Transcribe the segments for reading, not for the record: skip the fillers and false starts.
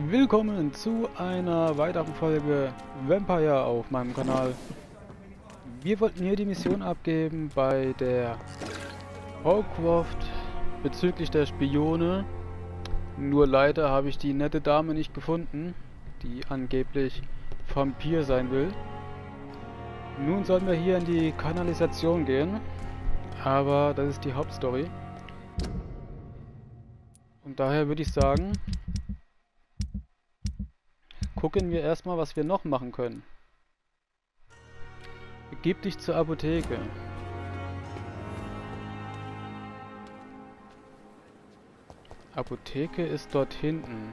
Willkommen zu einer weiteren Folge Vampyr auf meinem Kanal. Wir wollten hier die Mission abgeben bei der Hawcroft bezüglich der Spione. Nur leider habe ich die nette Dame nicht gefunden, die angeblich Vampyr sein will. Nun sollen wir hier in die Kanalisation gehen, aber das ist die Hauptstory. Und daher würde ich sagen, gucken wir erstmal, was wir noch machen können. Begib dich zur Apotheke. Apotheke ist dort hinten.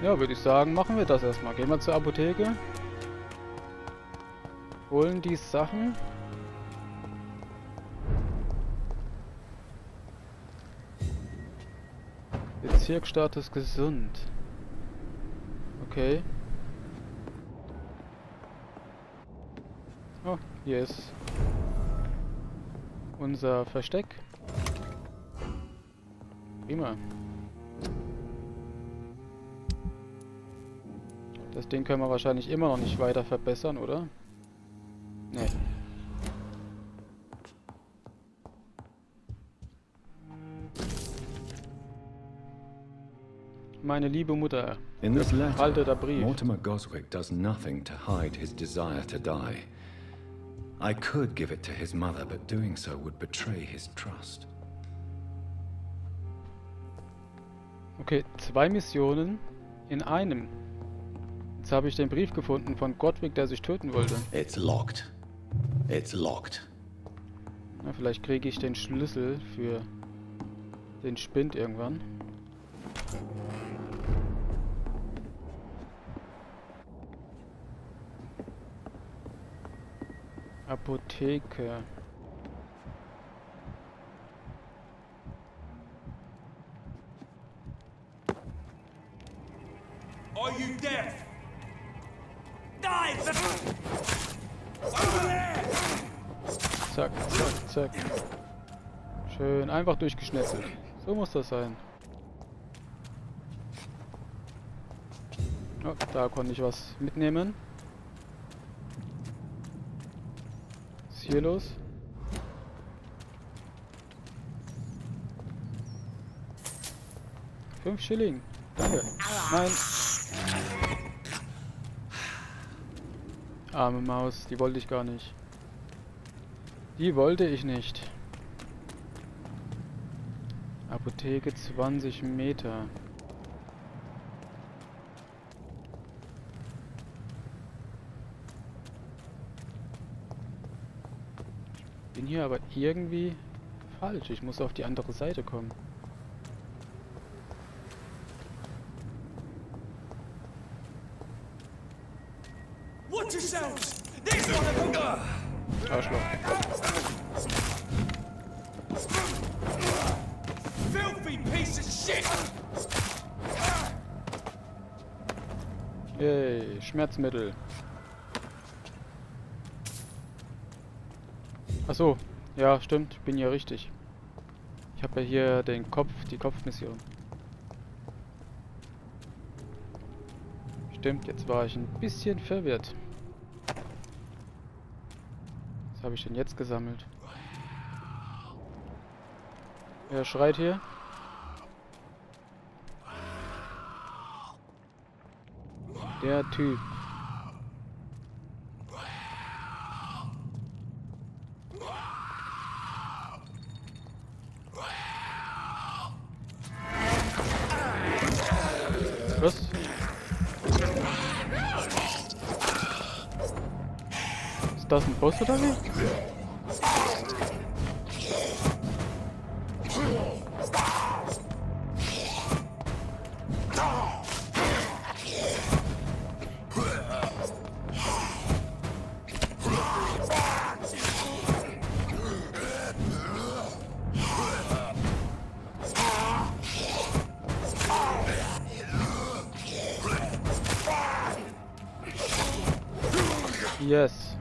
Ja, würde ich sagen, machen wir das erstmal. Gehen wir zur Apotheke. Holen die Sachen. Bezirksstatus gesund. Okay. Oh, hier ist unser Versteck. Prima. Das Ding können wir wahrscheinlich immer noch nicht weiter verbessern, oder? Nee. Meine liebe Mutter, In this haltet der letter, Brief. Mortimer Goswick does nothing to hide his desire to die. I could give it to his mother, but doing so would betray his trust. Okay, 2 Missionen in einem. Jetzt habe ich den Brief gefunden von Goswick, der sich töten wollte. It's locked. It's locked. Na, vielleicht kriege ich den Schlüssel für den Spind irgendwann. Apotheke. Are you deaf? Die! Over there! Zack, zack, zack. Schön, einfach durchgeschnetzelt. So muss das sein. Oh, da konnte ich was mitnehmen. Was ist hier los? $5 Schilling. Danke. Nein. Arme Maus, die wollte ich gar nicht. Die wollte ich nicht. Apotheke 20 Meter. Bin hier aber irgendwie falsch. Ich muss auf die andere Seite kommen. Watch yourselves! There's one of them! Arschloch. Filthy piece of shit! Yay, Schmerzmittel. Achso, ja, stimmt, bin ja richtig. Ich habe ja hier den Kopf, die Kopfmission. Stimmt, jetzt war ich ein bisschen verwirrt. Was habe ich denn jetzt gesammelt? Wer schreit hier? Der Typ. Was? Ist das ein Boss oder wie? Yes.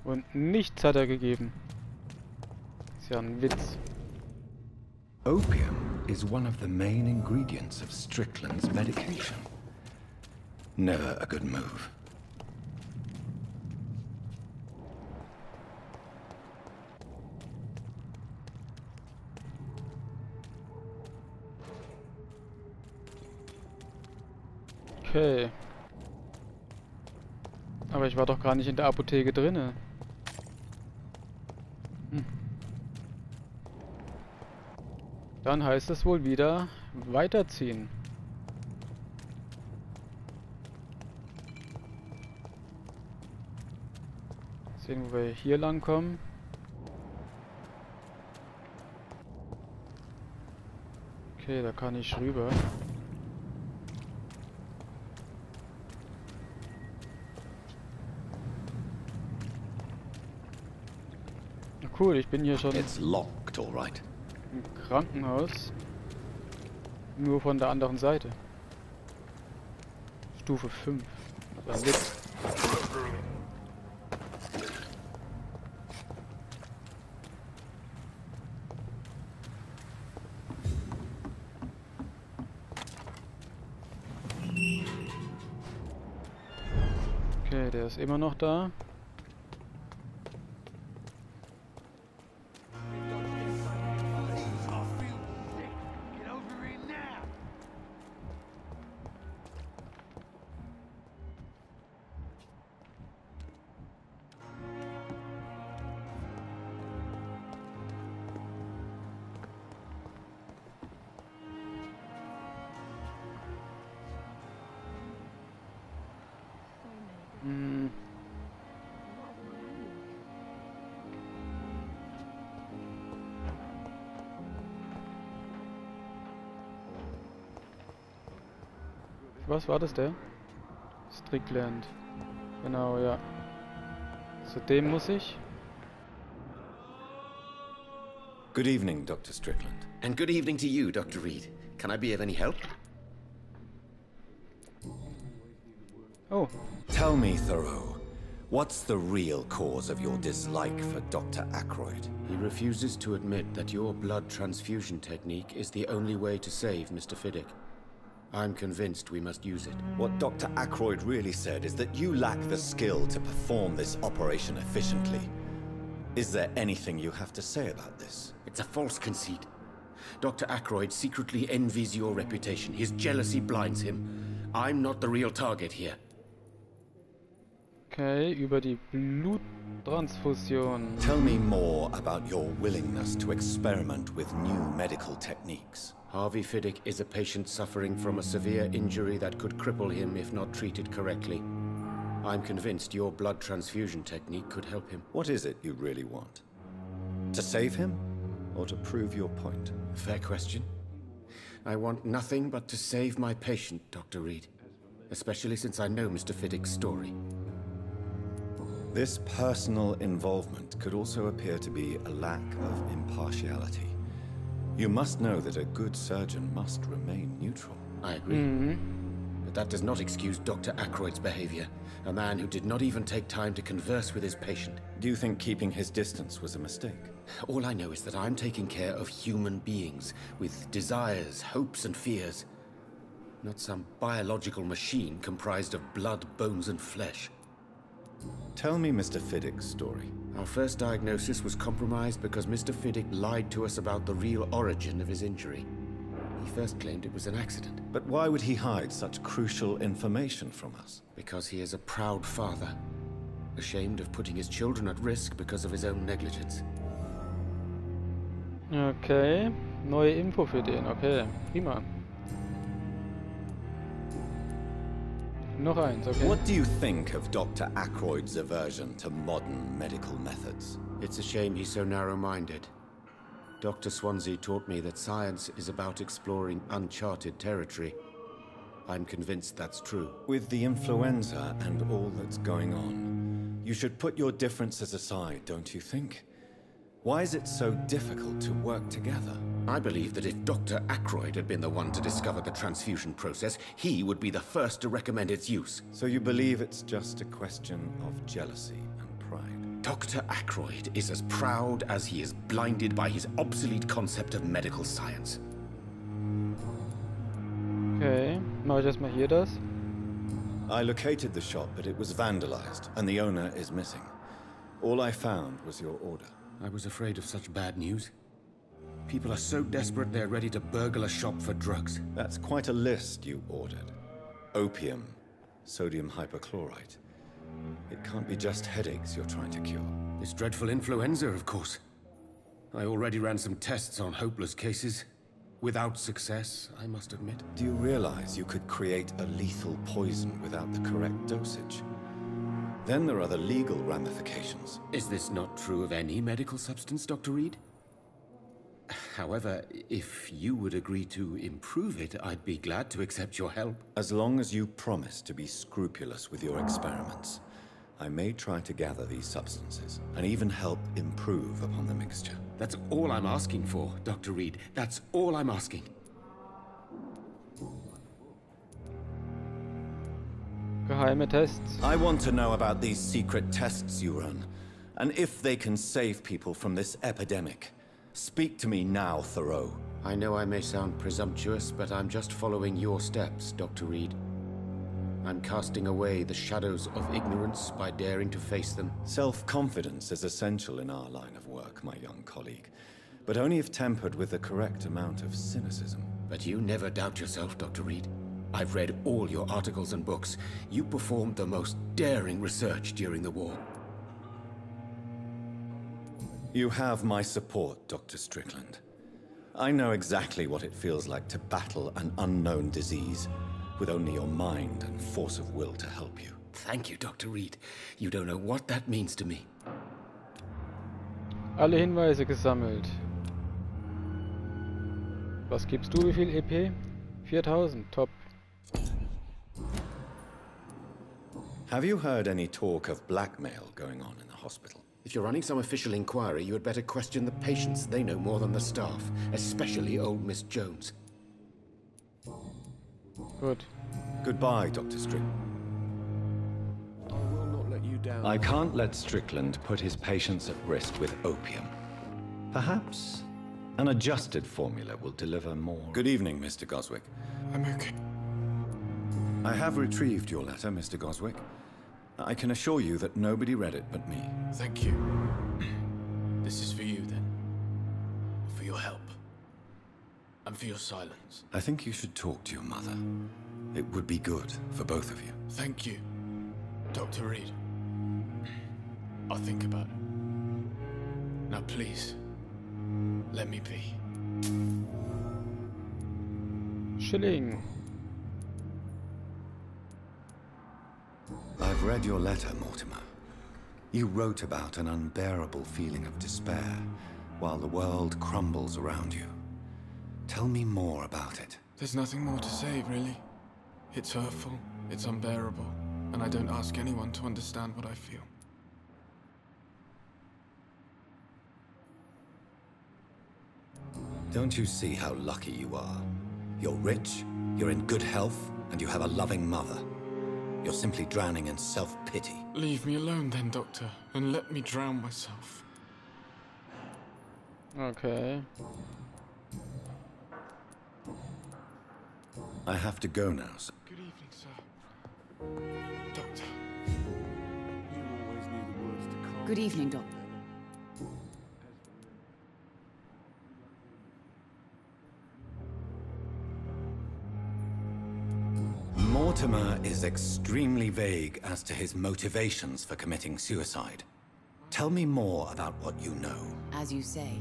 Und nichts hat er gegeben. Ist ja ein Witz. Opium is one of the main ingredients of Strickland's medication. Never a good move. Okay. Aber ich war doch gar nicht in der Apotheke drinne. Dann heißt es wohl wieder weiterziehen. Sehen, wo wir hier lang kommen. Okay, da kann ich rüber. Cool, ich bin hier schon It's locked, all right. im Krankenhaus. Nur von der anderen Seite. Stufe 5. Aber lit. Okay, der ist immer noch da. Was war das, der? Strickland. Genau, ja. Zu dem muss ich. Good evening, Dr. Strickland. And good evening to you, Dr. Reed. Can I be of any help? Oh, Tell me, Thoreau, what's the real cause of your dislike for Dr. Ackroyd? He refuses to admit that your blood transfusion technique is the only way to save Mr. Fiddick. I'm convinced we must use it. What Dr. Ackroyd really said is that you lack the skill to perform this operation efficiently. Is there anything you have to say about this? It's a false conceit. Dr. Ackroyd secretly envies your reputation. His jealousy blinds him. I'm not the real target here. okay, über die Bluttransfusion. Tell me more about your willingness to experiment with new medical techniques. Harvey Fiddick is a patient suffering from a severe injury that could cripple him if not treated correctly. I'm convinced your blood transfusion technique could help him. What is it you really want? To save him, or to prove your point? Fair question. I want nothing but to save my patient, Dr. Reed. Especially since I know Mr. Fiddick's story. This personal involvement could also appear to be a lack of impartiality. You must know that a good surgeon must remain neutral. I agree. But that does not excuse Dr. Ackroyd's behavior. A man who did not even take time to converse with his patient. Do you think keeping his distance was a mistake? All I know is that I'm taking care of human beings with desires, hopes, and fears. Not some biological machine comprised of blood, bones, and flesh. Tell me Mr. Fiddick's story. Our first diagnosis was compromised because Mr. Fiddick lied to us about the real origin of his injury. He first claimed it was an accident. But why would he hide such crucial information from us? Because he is a proud father, ashamed of putting his children at risk because of his own negligence. Okay, neue Info für den. Okay, prima. Noch eins, okay. What do you think of Dr. Ackroyd's aversion to modern medical methods? It's a shame he's so narrow-minded. Dr. Swansea taught me that science is about exploring uncharted territory. I'm convinced that's true. With the influenza and all that's going on, you should put your differences aside, don't you think? Why is it so difficult to work together? I believe that if Dr. Ackroyd had been the one to discover the transfusion process, he would be the first to recommend its use. So you believe it's just a question of jealousy and pride? Dr. Ackroyd is as proud as he is blinded by his obsolete concept of medical science. Okay, mache ich erstmal hier das. I located the shop, but it was vandalized, and the owner is missing. All I found was your order. I was afraid of such bad news. People are so desperate they're ready to burgle a shop for drugs. That's quite a list you ordered. Opium, sodium hypochlorite. It can't be just headaches you're trying to cure. This dreadful influenza, of course. I already ran some tests on hopeless cases. Without success, I must admit. Do you realize you could create a lethal poison without the correct dosage? Then there are the legal ramifications. Is this not true of any medical substance, Dr. Reed? However, if you would agree to improve it, I'd be glad to accept your help. As long as you promise to be scrupulous with your experiments, I may try to gather these substances, and even help improve upon the mixture. That's all I'm asking for, Dr. Reed. That's all I'm asking. Geheime Tests. I want to know about these secret tests you run, and if they can save people from this epidemic. Speak to me now, Thoreau. I know I may sound presumptuous, but I'm just following your steps, Dr. Reed. I'm casting away the shadows of ignorance by daring to face them. Self-confidence is essential in our line of work, my young colleague, but only if tempered with the correct amount of cynicism. But you never doubt yourself, Dr. Reed. I've read all your articles and books. You performed the most daring research during the war. You have my support, Dr. Strickland. I know exactly what it feels like to battle an unknown disease, with only your mind and force of will to help you. Thank you, Dr. Reed. You don't know what that means to me. Alle Hinweise gesammelt. Was gibst du? Wie viel EP? 4000. Top. Have you heard any talk of blackmail going on in the hospital? If you're running some official inquiry, you had better question the patients. They know more than the staff, especially old Miss Jones. Gut. Goodbye, Dr. Strickland. I will not let you down. I can't let Strickland put his patients at risk with opium. Perhaps an adjusted formula will deliver more. Good evening, Mr. Goswick. I'm okay. I have retrieved your letter, Mr. Goswick. I can assure you that nobody read it but me. Thank you. This is for you, then. For your help. And for your silence. I think you should talk to your mother. It would be good for both of you. Thank you, Dr. Reed. I'll think about it. Now please, let me be. Schilling. I've read your letter, Mortimer. You wrote about an unbearable feeling of despair while the world crumbles around you. Tell me more about it. There's nothing more to say, really. It's hurtful, it's unbearable, and I don't ask anyone to understand what I feel. Don't you see how lucky you are? You're rich, you're in good health, and you have a loving mother. You're simply drowning in self-pity. Leave me alone then, Doctor, and let me drown myself. Okay. I have to go now, sir. Good evening, sir. Doctor. Good evening, Doctor. Mortimer is extremely vague as to his motivations for committing suicide. Tell me more about what you know. As you say,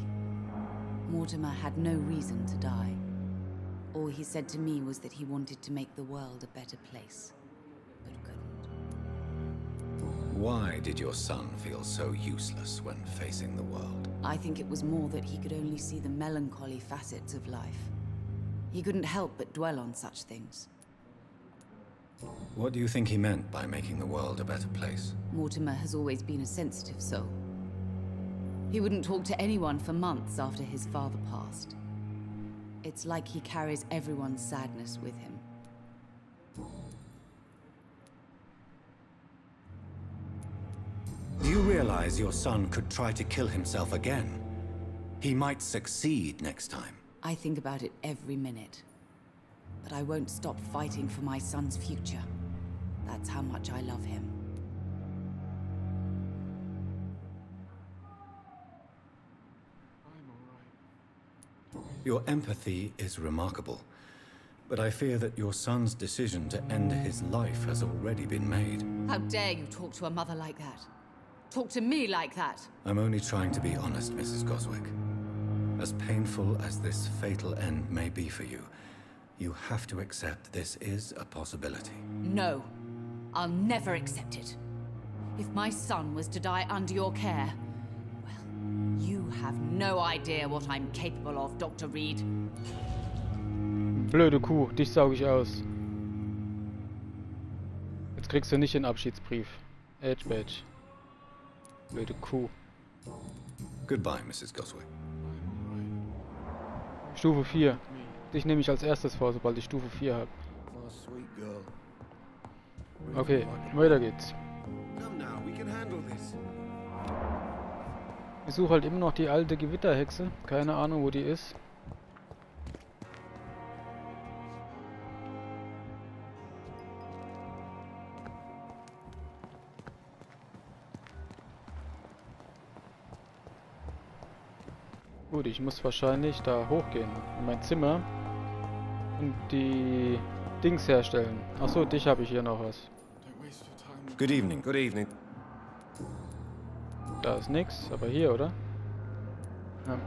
Mortimer had no reason to die. All he said to me was that he wanted to make the world a better place, but couldn't. Why did your son feel so useless when facing the world? I think it was more that he could only see the melancholy facets of life. He couldn't help but dwell on such things. What do you think he meant by making the world a better place? Mortimer has always been a sensitive soul. He wouldn't talk to anyone for months after his father passed. It's like he carries everyone's sadness with him. Do you you realize your son could try to kill himself again? He might succeed next time. I think about it every minute. But I won't stop fighting for my son's future. That's how much I love him. Your empathy is remarkable, but I fear that your son's decision to end his life has already been made. How dare you talk to a mother like that? Talk to me like that? I'm only trying to be honest, Mrs. Goswick. As painful as this fatal end may be for you, you have to accept this is a possibility. No, I'll never accept it. If my son was to die under your care, well, you have no idea what I'm capable of, Dr. Reed. Blöde Kuh, dich sauge ich aus. Jetzt kriegst du nicht den Abschiedsbrief. Edge Badge. Blöde Kuh. Goodbye, Mrs. Goswick. Stufe 4. Dich nehme ich als erstes vor, sobald ich Stufe 4 habe. Okay, weiter geht's. Ich suche halt immer noch die alte Gewitterhexe. Keine Ahnung, wo die ist. Gut, ich muss wahrscheinlich da hochgehen, in mein Zimmer und die Dings herstellen. Achso, dich habe ich hier noch was. Good evening. Good evening. Da ist nix, aber hier, oder? Ja.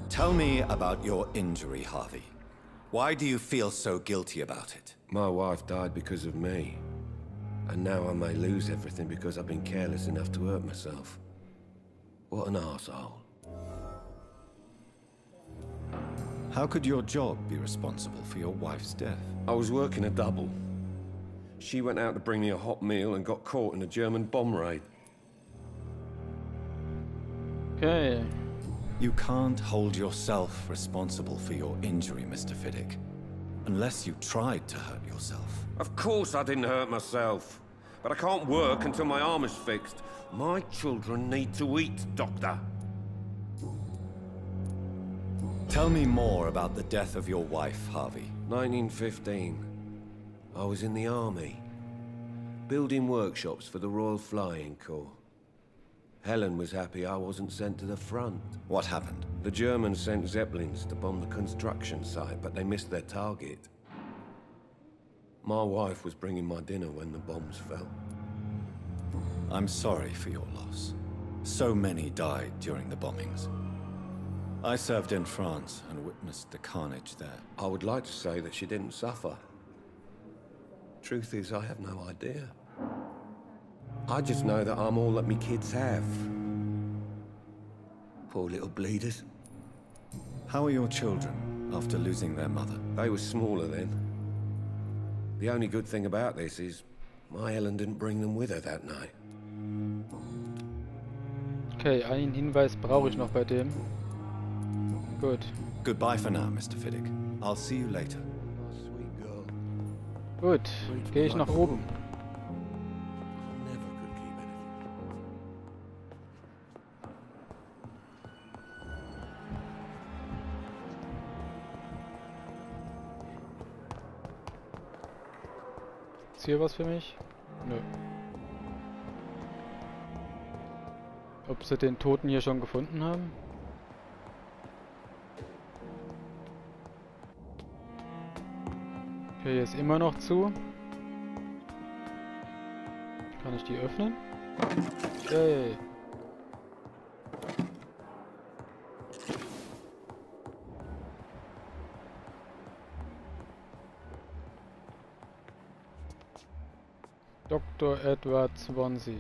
Tell me about your injury, Harvey. Why do you feel so guilty about it? My wife died because of me. And now I may lose everything because I've been careless enough to hurt myself. What an arsehole. How could your job be responsible for your wife's death? I was working a double. She went out to bring me a hot meal and got caught in a German bomb raid. Okay. You can't hold yourself responsible for your injury, Mr. Fiddick. Unless you tried to hurt yourself. Of course I didn't hurt myself. But I can't work until my arm is fixed. My children need to eat, Doctor. Tell me more about the death of your wife, Harvey. 1915. I was in the army. Building workshops for the Royal Flying Corps. Helen was happy I wasn't sent to the front. What happened? The Germans sent Zeppelins to bomb the construction site, but they missed their target. My wife was bringing my dinner when the bombs fell. I'm sorry for your loss. So many died during the bombings. I served in France and witnessed the carnage there. I would like to say that she didn't suffer. Truth is, I have no idea. I just know that I'm all that me kids have. Poor little bleeders. How are your children after losing their mother? They were smaller then. The only good thing about this is my Helen didn't bring them with her that night. Okay, einen Hinweis brauche ich noch bei dem. Gut. Goodbye for now, Mr. Fiddick. I'll see you later. Gut, gehe ich nach oben. Ist hier was für mich? Nö. Ob sie den Toten hier schon gefunden haben? Okay, hier ist immer noch zu. Kann ich die öffnen? Yay. Dr. Edward Swansea.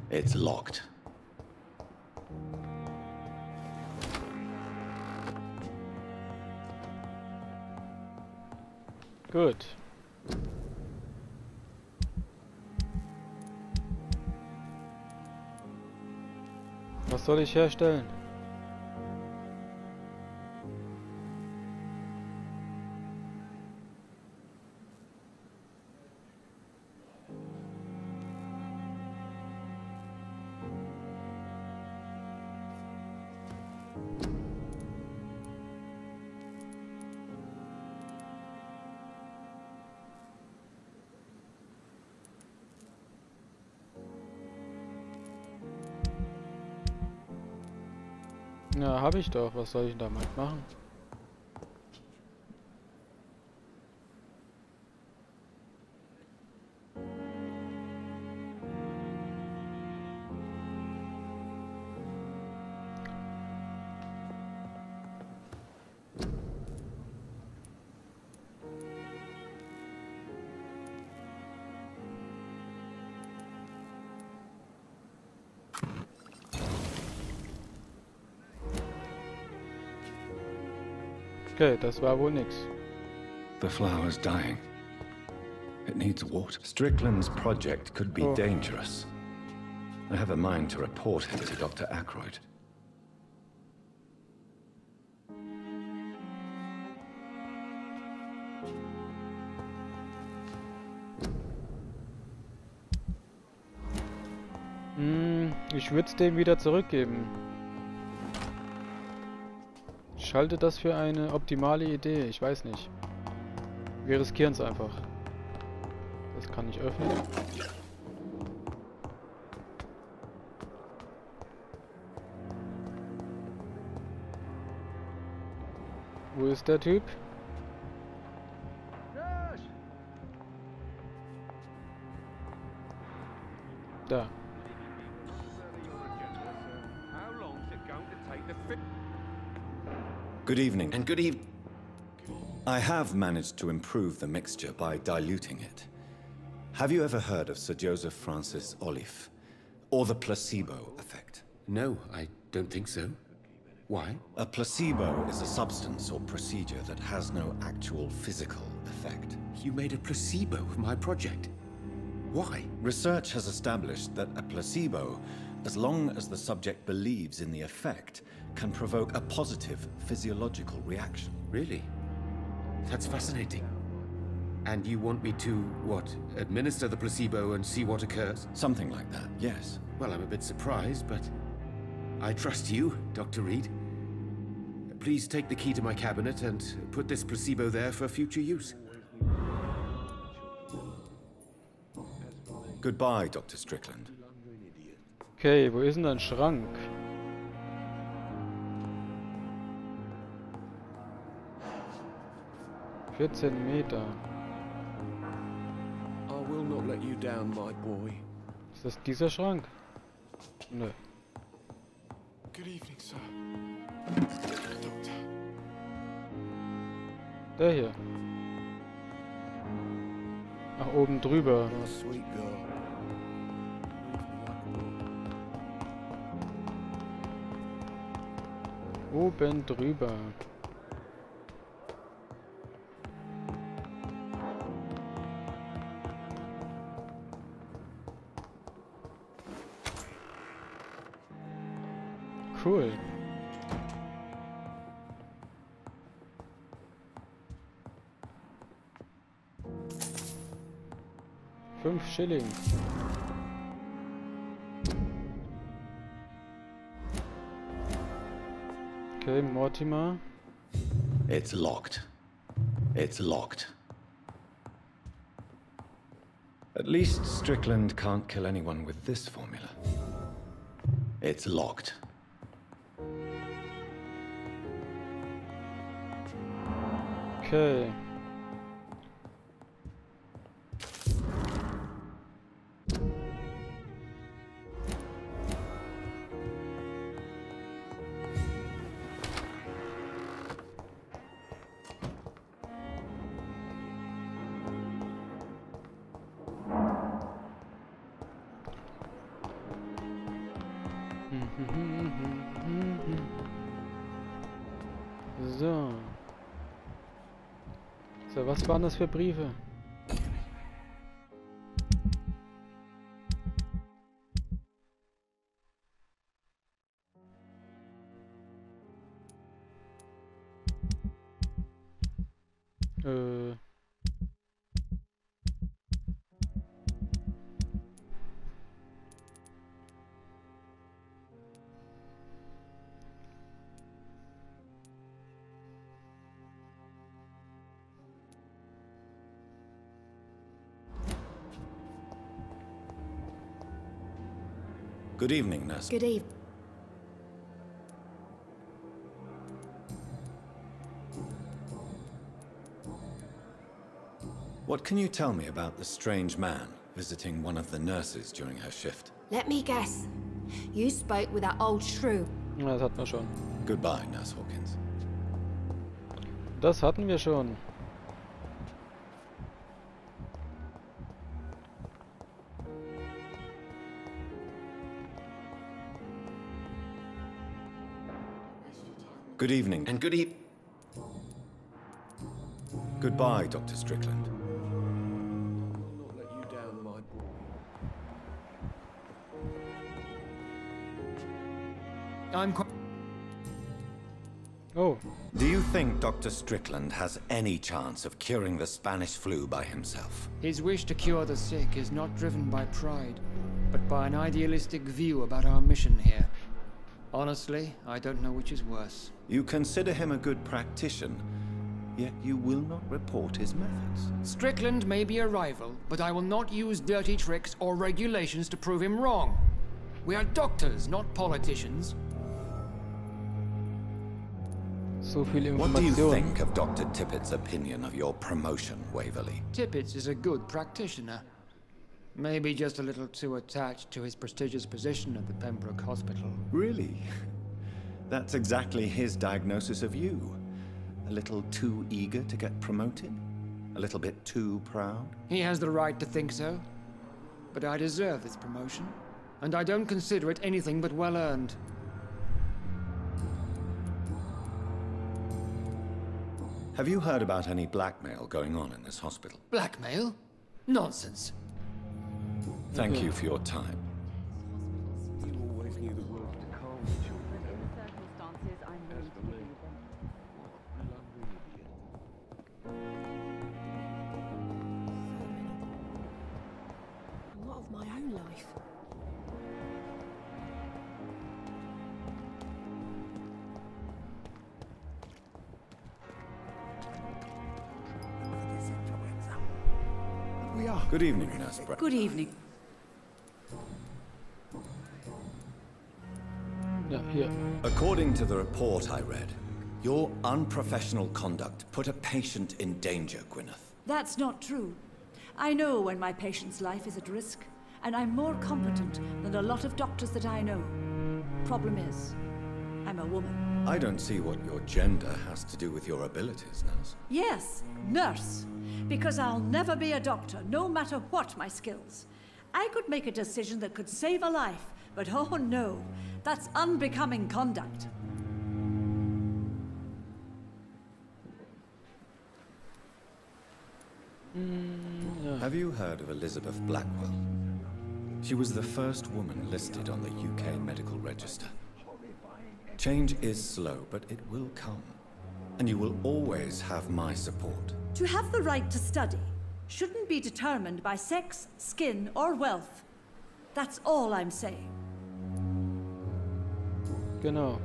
It's locked. Gut. Was soll ich herstellen? Ja, habe ich doch. Was soll ich denn damit machen? Okay, das war wohl nix. The flower's dying. It needs water. Strickland's project could be dangerous. I have a mind to report him to Dr. Aykroyd. Ich würde es dem wieder zurückgeben. Ich halte das für eine optimale Idee. Ich weiß nicht. Wir riskieren es einfach. Das kann ich öffnen. Wo ist der Typ? Da. Good evening. And good evening. I have managed to improve the mixture by diluting it. Have you ever heard of Sir Joseph Francis Olive? Or the placebo effect? No, I don't think so. Why? A placebo is a substance or procedure that has no actual physical effect. You made a placebo of my project. Why? Research has established that a placebo, as long as the subject believes in the effect, can provoke a positive physiological reaction. Really? That's fascinating. And you want me to, what, administer the placebo and see what occurs? Something like that, yes. Well, I'm a bit surprised, but I trust you, Dr. Reed. Please take the key to my cabinet and put this placebo there for future use. Goodbye, Dr. Strickland. Okay, wo ist denn dein Schrank? Meter. I will not let you down, my boy. Ist das dieser Schrank? Nö. Good evening, sir. Doctor. Der hier. Ach, oben drüber. My sweet girl. Oben drüber. Cool. $5. Okay, Mortimer. It's locked. It's locked. At least Strickland can't kill anyone with this formula. It's locked. Okay. So. So, was waren das für Briefe? Good evening, nurse. Good evening. What can you tell me about the strange man visiting one of the nurses during her shift? Let me guess. You spoke with that old shrew. Ja, das hatten wir schon. Goodbye, Nurse Hawkins. Das hatten wir schon. Good evening. And good evening. Goodbye, Dr. Strickland. Not let you down, my boy. I'm quite... Oh, Do you think Dr. Strickland has any chance of curing the Spanish flu by himself? His wish to cure the sick is not driven by pride, but by an idealistic view about our mission here. Honestly, I don't know which is worse. You consider him a good practitioner, yet you will not report his methods. Strickland may be a rival, but I will not use dirty tricks or regulations to prove him wrong. We are doctors, not politicians. so viel What do you Information. think of Dr. Tippett's opinion of your promotion, Waverly? Tippett is a good practitioner. Maybe just a little too attached to his prestigious position at the Pembroke Hospital. Really? That's exactly his diagnosis of you. A little too eager to get promoted? A little bit too proud? He has the right to think so. But I deserve this promotion, and I don't consider it anything but well-earned. Have you heard about any blackmail going on in this hospital? Blackmail? Nonsense. Thank you for your time. You always knew the world to calm the children. Circumstances, I'm willing to give you them. What of my own life? Good evening, Nurse Brett. Good evening. Ja, hier. According to the report I read, your unprofessional conduct put a patient in danger, Gwyneth. That's not true. I know when my patient's life is at risk, and I'm more competent than a lot of doctors that I know. Problem is, I'm a woman. I don't see what your gender has to do with your abilities, Nurse. Yes, nurse. Because I'll never be a doctor, no matter what my skills. I could make a decision that could save a life, but oh no, that's unbecoming conduct. Ja. Have you heard of Elizabeth Blackwell? She was the first woman listed on the UK Medical Register. Change is slow, but it will come. And you will always have my support. To have the right to study shouldn't be determined by sex, skin, or wealth. That's all I'm saying. Genau.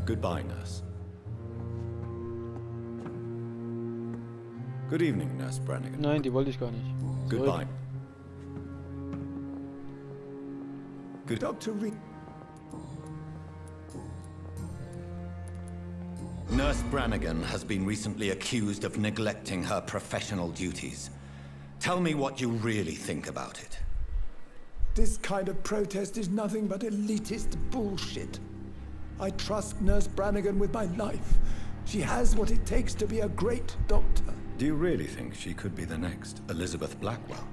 Goodbye, Nurse. Good evening, Nurse Brannigan. Nein, die wollte ich gar nicht. Zurück. Goodbye. Good Dr. Reed. Nurse Brannigan has been recently accused of neglecting her professional duties. Tell me what you really think about it. This kind of protest is nothing but elitist bullshit. I trust Nurse Brannigan with my life. She has what it takes to be a great doctor. Do you really think she could be the next Elizabeth Blackwell?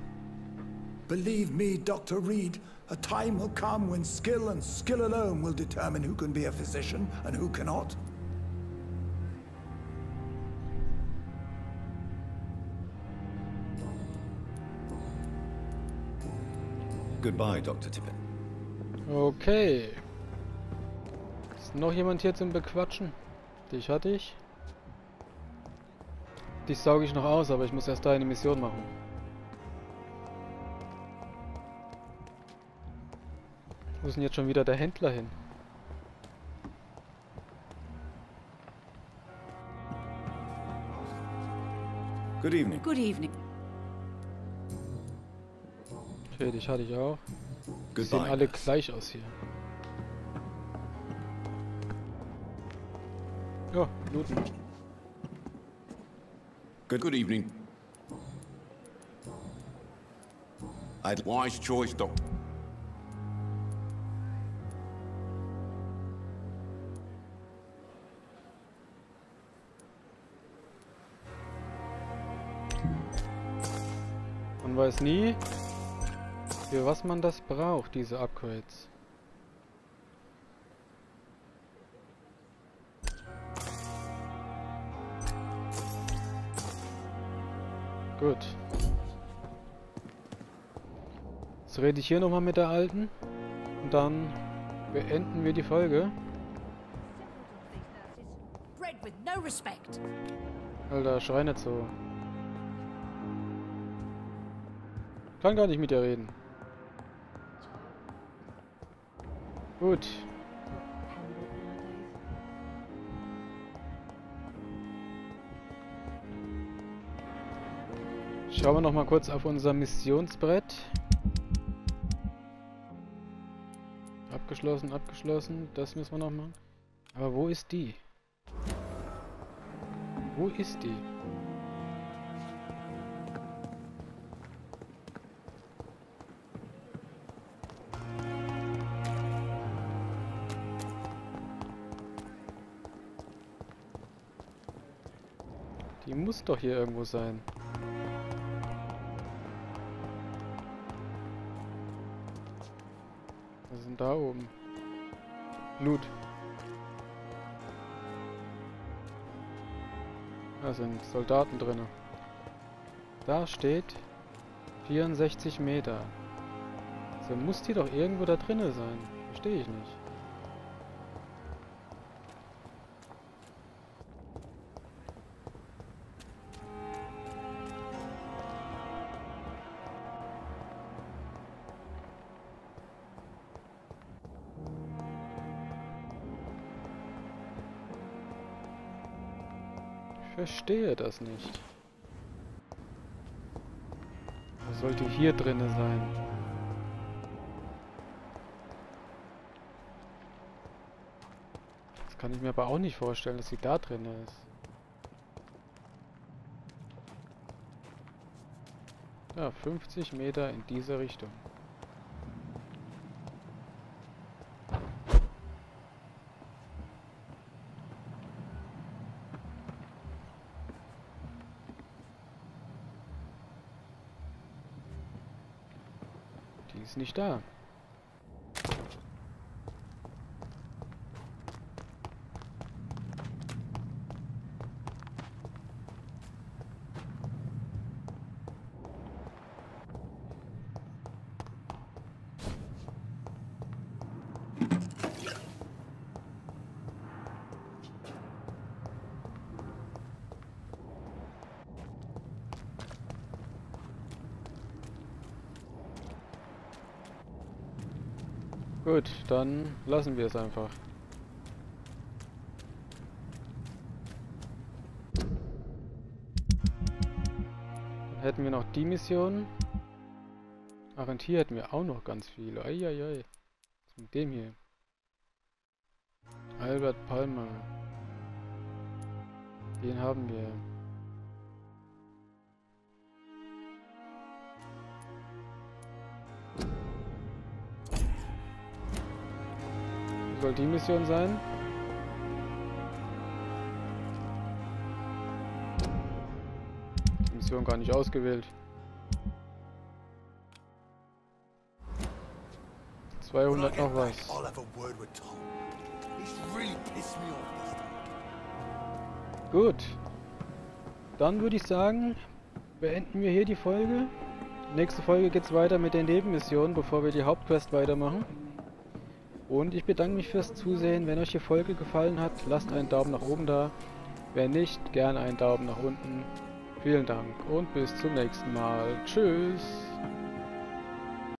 Believe me, Dr. Reed, a time will come when skill and skill alone will determine who can be a physician and who cannot. Goodbye, Dr. Tippett. Okay. Ist noch jemand hier zum Bequatschen? Dich hatte ich. Dich sauge ich noch aus, aber ich muss erst da eine Mission machen. Wo ist denn jetzt schon wieder der Händler hin? Good evening. Good evening. Okay, dich hatte ich auch. Die sehen Goodbye, alle Nurse. gleich aus hier. Ja, looten. Good evening. Wise choice, Doc. Man weiß nie, für was man das braucht, diese Upgrades. Gut. Jetzt rede ich hier nochmal mit der Alten und dann beenden wir die Folge. Alter, schrei nicht so. Kann gar nicht mit dir reden. Gut. Schauen wir noch mal kurz auf unser Missionsbrett. Abgeschlossen, abgeschlossen. Das müssen wir noch machen. Aber wo ist die? Wo ist die? Die muss doch hier irgendwo sein. Was ist denn da oben? Loot. Da sind Soldaten drin. Da steht 64 Meter. Also muss die doch irgendwo da drinnen sein. Verstehe ich nicht. Ich verstehe das nicht. Was sollte hier drinne sein? Das kann ich mir aber auch nicht vorstellen, dass sie da drinne ist. Ja, 50 Meter in diese Richtung. Die ist nicht da. Gut, dann lassen wir es einfach. Dann hätten wir noch die Mission. Ach, und hier hätten wir auch noch ganz viele. Eieiei. Was ist mit dem hier? Albert Palmer. Den haben wir. Soll die Mission sein? Die Mission gar nicht ausgewählt. 200 noch was. Gut. Dann würde ich sagen, beenden wir hier die Folge. Nächste Folge geht es weiter mit den Nebenmissionen, bevor wir die Hauptquest weitermachen. Und ich bedanke mich fürs Zusehen. Wenn euch die Folge gefallen hat, lasst einen Daumen nach oben da. Wenn nicht, gerne einen Daumen nach unten. Vielen Dank und bis zum nächsten Mal. Tschüss.